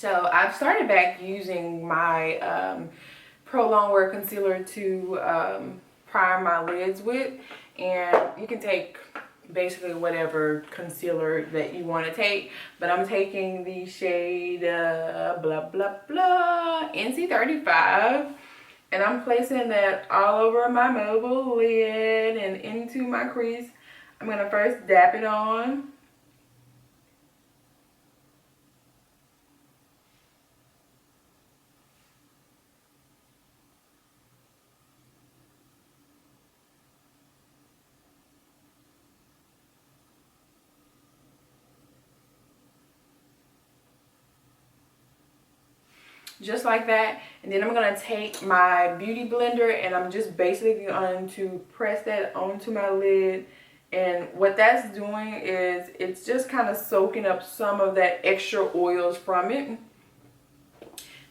So I've started back using my Pro Longwear concealer to prime my lids with, and you can take basically whatever concealer that you want to take, but I'm taking the shade blah blah blah NC35, and I'm placing that all over my mobile lid and into my crease. I'm gonna first dab it on. Just like that, and then I'm gonna take my beauty blender and I'm just basically going to press that onto my lid, and what that's doing is it's just kind of soaking up some of that extra oils from it.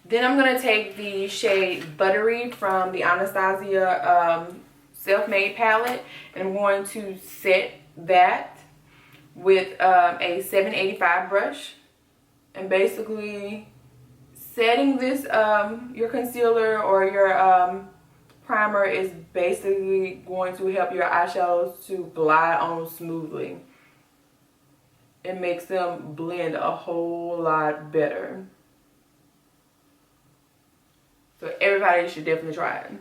Then I'm gonna take the shade Buttery from the Anastasia Self-Made palette, and I'm going to set that with a 785 brush, and basically setting this, your concealer or your primer is basically going to help your eyeshadows to glide on smoothly. It makes them blend a whole lot better. So everybody should definitely try it.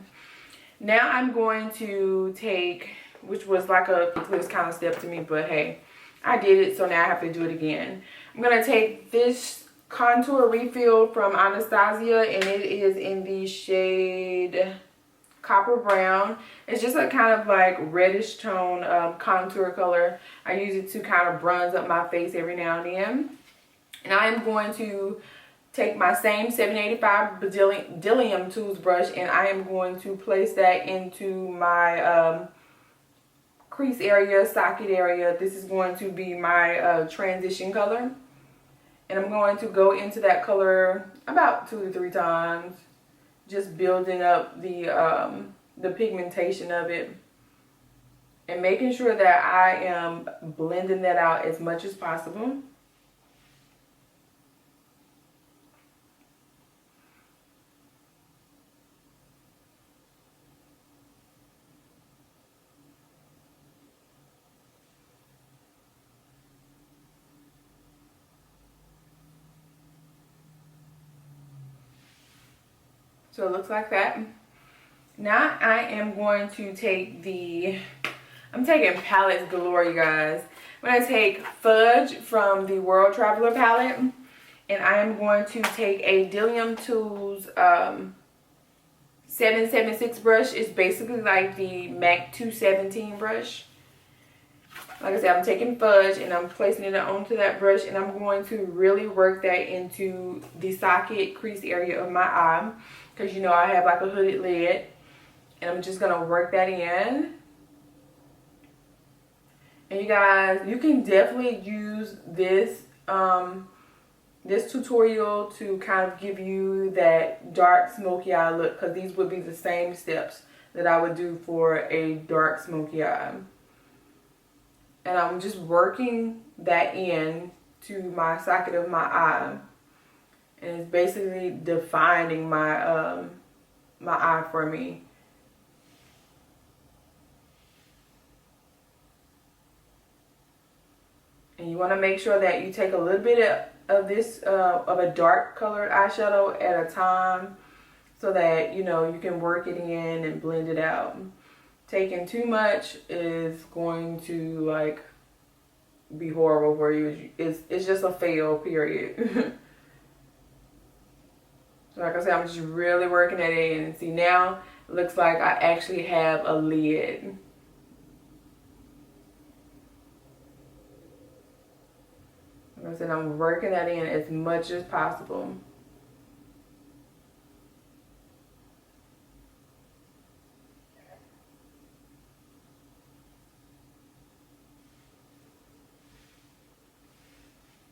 Now I'm going to take, which was like a this kind of step to me, but hey, I did it, so now I have to do it again. I'm going to take this contour refill from Anastasia, and it is in the shade Copper Brown. It's just a kind of like reddish tone contour color. I use it to kind of bronze up my face every now and then. And I am going to take my same 785 Bdellium toothbrush, and I am going to place that into my crease area, socket area. This is going to be my transition color. And I'm going to go into that color about 2 to 3 times, just building up the pigmentation of it and making sure that I am blending that out as much as possible. So it looks like that. Now I am going to take I'm taking palettes galore, you guys. I'm going to take Fudge from the World Traveler palette, and I am going to take a Dillium Tools 776 brush. It's basically like the MAC 217 brush. Like I said, I'm taking Fudge and I'm placing it onto that brush, and I'm going to really work that into the socket crease area of my eye, because you know I have like a hooded lid, and I'm just going to work that in. And you guys, you can definitely use this this tutorial to kind of give you that dark smoky eye look, because these would be the same steps that I would do for a dark smoky eye. And I'm just working that in to my socket of my eye, and it's basically defining my my eye for me. And you want to make sure that you take a little bit of this of a dark colored eyeshadow at a time, so that you know you can work it in and blend it out. Taking too much is going to like be horrible for you. It's just a fail, period. So like I said, I'm just really working that in, and see now it looks like I actually have a lid. Like I said, I'm working that in as much as possible.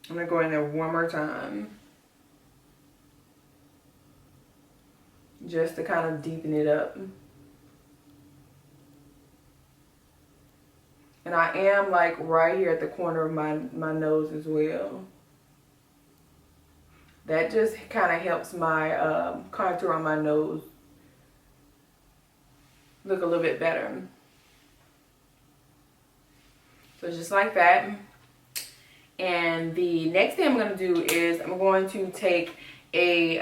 I'm going to go in there one more time, just to kind of deepen it up. And I am like right here at the corner of my nose as well. That just kind of helps my contour on my nose look a little bit better. So just like that. And the next thing I'm going to do is I'm going to take a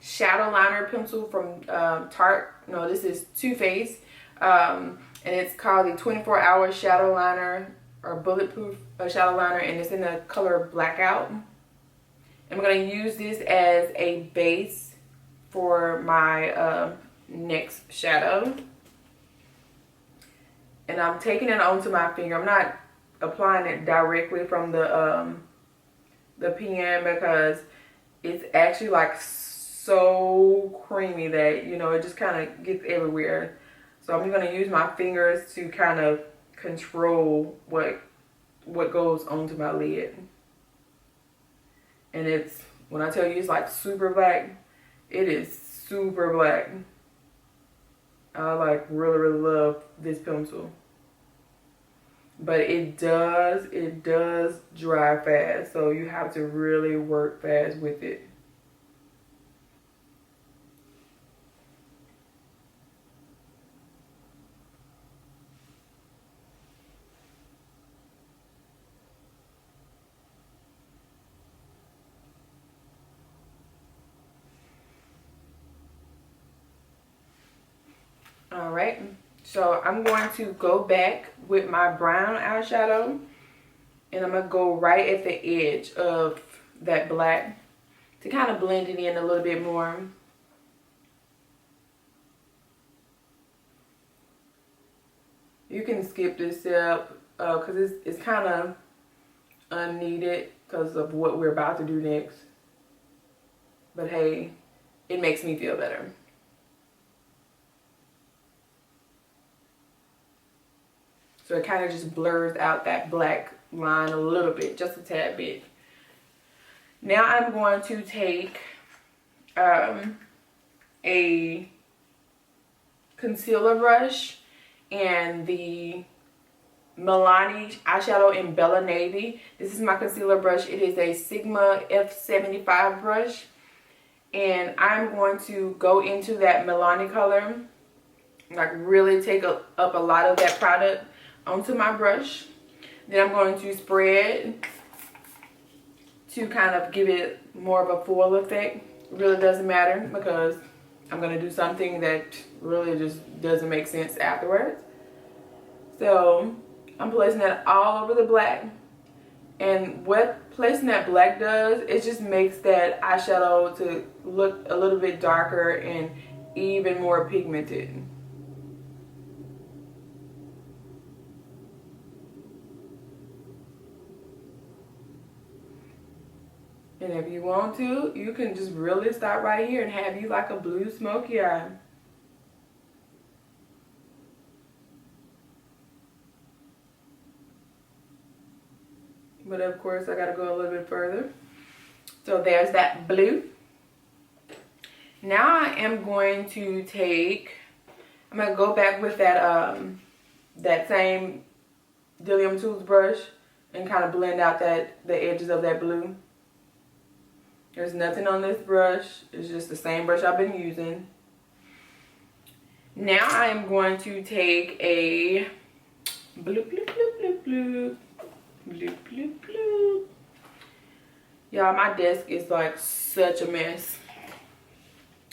shadow liner pencil from Tarte. No, this is TooFaced. And it's called the 24-hour shadow liner, or bulletproof shadow liner, and it's in the color Blackout. I'm going to use this as a base for my next shadow. And I'm taking it onto my finger. I'm not applying it directly from the pen, because it's actually like so creamy that, you know, it just kind of gets everywhere. So I'm going to use my fingers to kind of control what goes onto my lid. And it's, when I tell you it's like super black, it is super black. I like really love this pencil. But it does dry fast, so you have to really work fast with it. Alright, so I'm going to go back with my brown eyeshadow, and I'm going to go right at the edge of that black to kind of blend it in a little bit more. You can skip this step because it's kind of unneeded because of what we're about to do next. But hey, it makes me feel better. So it kind of just blurs out that black line a little bit, just a tad bit. Now I'm going to take a concealer brush and the Milani eyeshadow in Bella Navy. This is my concealer brush. It is a Sigma F75 brush. And I'm going to go into that Milani color, like really take up a lot of that product onto my brush. Then I'm going to spread to kind of give it more of a full effect. It really doesn't matter because I'm going to do something that really just doesn't make sense afterwards. So I'm placing that all over the black. And what placing that black does, it just makes that eyeshadow to look a little bit darker and even more pigmented. And if you want to, you can just really start right here and have you like a blue smoky eye. But of course, I gotta go a little bit further. So there's that blue. Now I am going to take, I'm gonna go back with that that same Dillium toothbrush and kind of blend out the edges of that blue. There's nothing on this brush. It's just the same brush I've been using. Now I am going to take a bloop, bloop, bloop, bloop, bloop. Bloop, bloop, bloop. Y'all, my desk is like such a mess.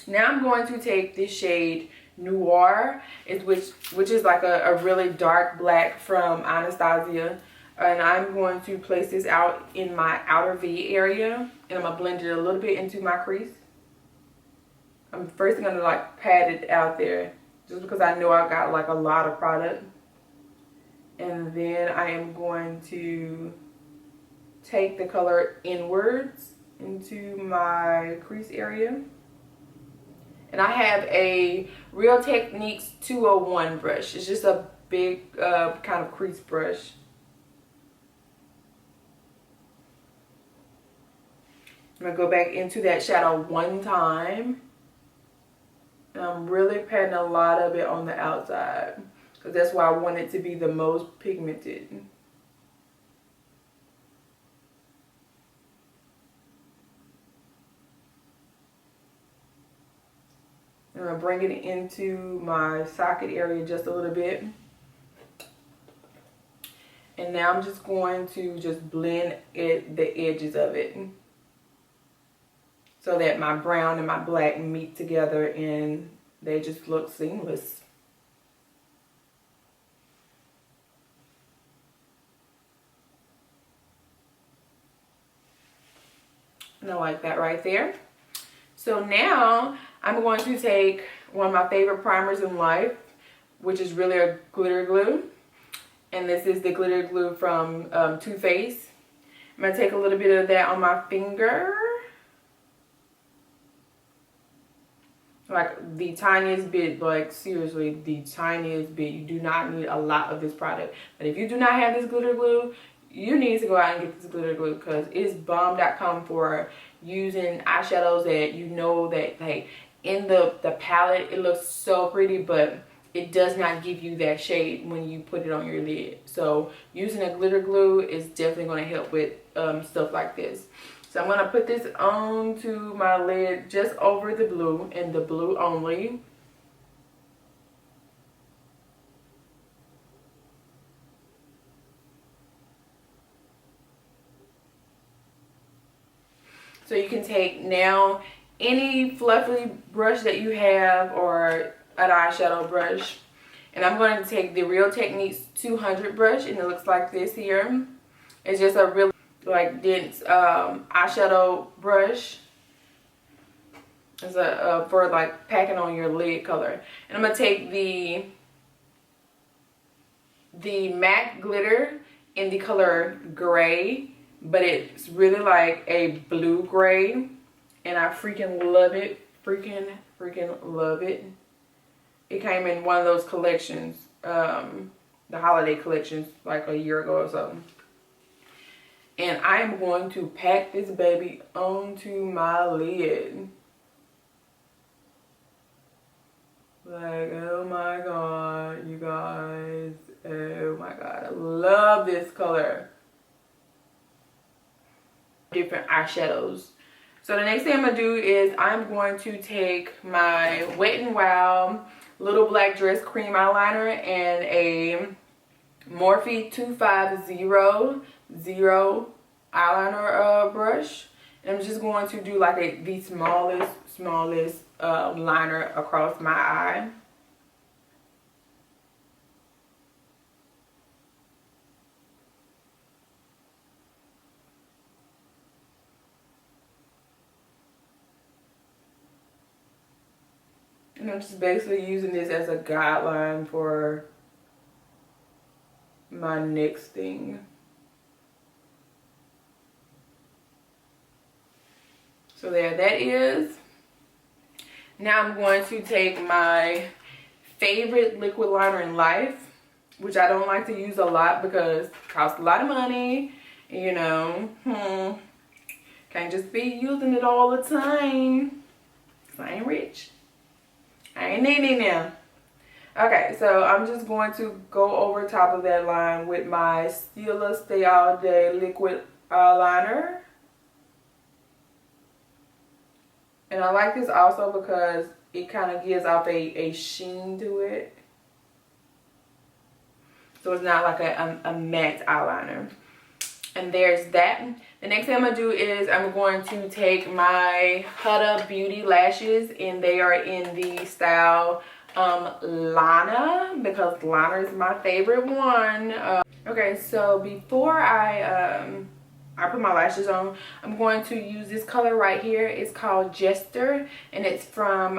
Now I'm going to take this shade Noir, which is like a really dark black from Anastasia. And I'm going to place this out in my outer V area. And I'm going to blend it a little bit into my crease. I'm first going to like pat it out there, just because I know I got like a lot of product. And then I am going to take the color inwards into my crease area. And I have a Real Techniques 201 brush. It's just a big kind of crease brush. I'm going to go back into that shadow one time. And I'm really patting a lot of it on the outside, because that's why I want it to be the most pigmented. I'm going to bring it into my socket area just a little bit. And now I'm just going to just blend the edges of it so that my brown and my black meet together and they just look seamless. And I like that right there. So now I'm going to take one of my favorite primers in life, which is really a glitter glue. And this is the glitter glue from TooFaced. I'm going to take a little bit of that on my finger. Like the tiniest bit, like seriously, the tiniest bit. You do not need a lot of this product. But if you do not have this glitter glue, you need to go out and get this glitter glue because it's bomb.com for using eyeshadows that you know that like in the palette it looks so pretty, but it does not give you that shade when you put it on your lid. So using a glitter glue is definitely going to help with stuff like this. So I'm going to put this onto my lid just over the blue and the blue only. So you can take now any fluffy brush that you have or an eyeshadow brush. And I'm going to take the Real Techniques 200 brush, and it looks like this here. It's just a really like dense eyeshadow brush. It's a for like packing on your lid color. And I'm going to take the MAC glitter in the color gray, but it's really like a blue gray, and I freaking love it. Freaking love it. It came in one of those collections, the holiday collections, like a year ago or so. And I am going to pack this baby onto my lid. Like, oh my god, you guys. Oh my god, I love this color. Different eyeshadows. So the next thing I'm going to do is I'm going to take my WetnWild Little Black Dress Cream Eyeliner and a Morphe 250 eyeliner brush. And I'm just going to do like the smallest liner across my eye. And I'm just basically using this as a guideline for my next thing. So there that is. Now I'm going to take my favorite liquid liner in life, which I don't like to use a lot because it costs a lot of money. You know, can't just be using it all the time. 'Cause I ain't rich. I ain't needing now. Okay, so I'm just going to go over top of that line with my Stila Stay All Day liquid eyeliner. And I like this also because it kind of gives off a sheen to it. So it's not like a matte eyeliner. And there's that. The next thing I'm going to do is I'm going to take my HudaBeauty lashes, and they are in the style Lana, because Lana is my favorite one. Okay, so before I put my lashes on, I'm going to use this color right here. It's called Jester, and it's from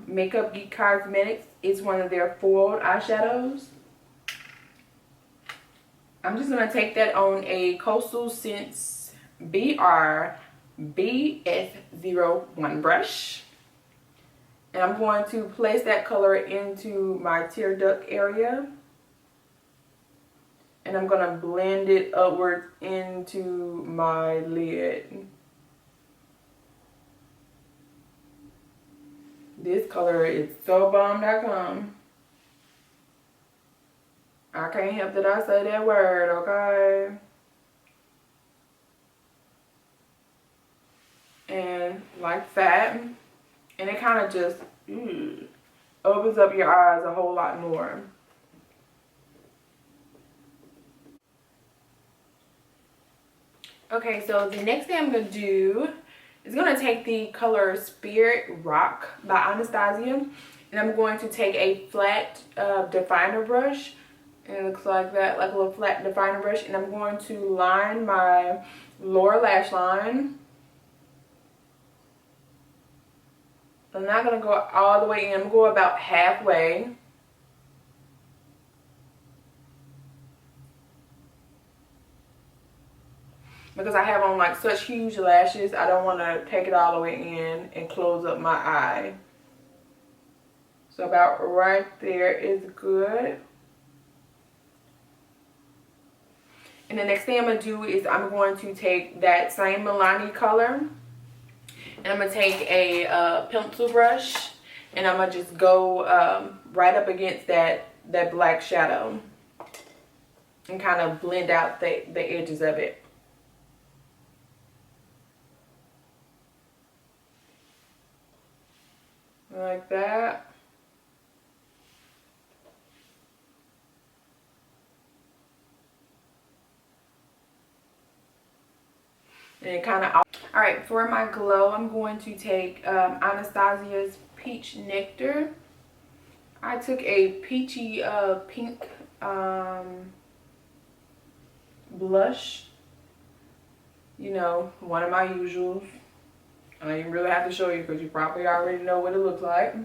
Makeup Geek Cosmetics. It's one of their foiled eyeshadows. I'm just going to take that on a Coastal Scents BRBS01 brush. And I'm going to place that color into my tear duct area. And I'm going to blend it upwards into my lid. This color is so bomb.com. I can't help that I say that word, okay? And like that. And it kind of just, opens up your eyes a whole lot more. Okay, so the next thing I'm going to do is going to take the color Spirit Rock by Anastasia. And I'm going to take a flat definer brush. And it looks like that, like a little flat definer brush. And I'm going to line my lower lash line. I'm not going to go all the way in. I'm going to go about halfway. Because I have on like such huge lashes, I don't want to take it all the way in and close up my eye. So about right there is good. And the next thing I'm going to do is I'm going to take that same Milani color. And I'm going to take a pencil brush. And I'm going to just go right up against that black shadow. And kind of blend out the edges of it. Like that. And kind of, alright, for my glow, I'm going to take Anastasia's Peach Nectar. I took a peachy pink blush. You know, one of my usuals. I don't even really have to show you because you probably already know what it looks like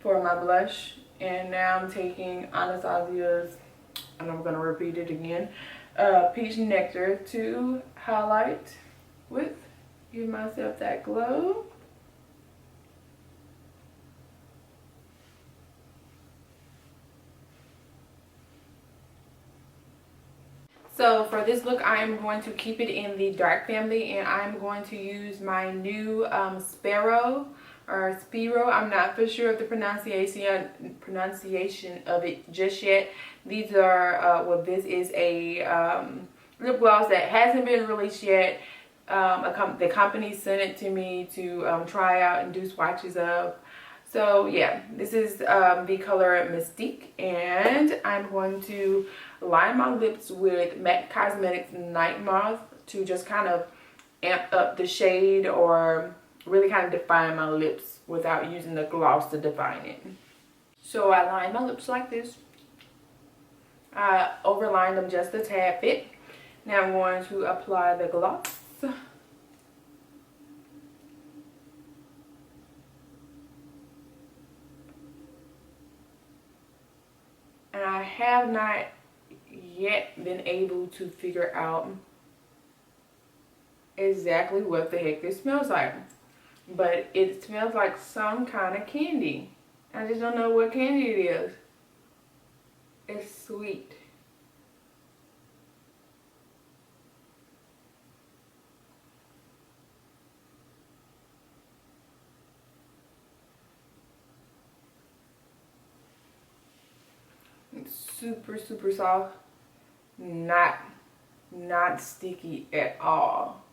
for my blush. And now I'm taking Anastasia's, and I'm going to repeat it again, Peach Nectar to highlight with, give myself that glow. So for this look, I am going to keep it in the dark family, and I'm going to use my new Spero or Spero. I'm not for sure of the pronunciation of it just yet. These are well, this is a lip gloss that hasn't been released yet. The company sent it to me to try out and do swatches of. So yeah, this is the color Mystique, and I'm going to line my lips with MAC Cosmetics Nightmoth to just kind of amp up the shade or really kind of define my lips without using the gloss to define it. So I line my lips like this. I overlined them just a tad bit. Now I'm going to apply the gloss. And I have not yet been able to figure out exactly what the heck this smells like. But it smells like some kind of candy. I just don't know what candy it is. It's sweet. It's super, super soft. Not sticky at all.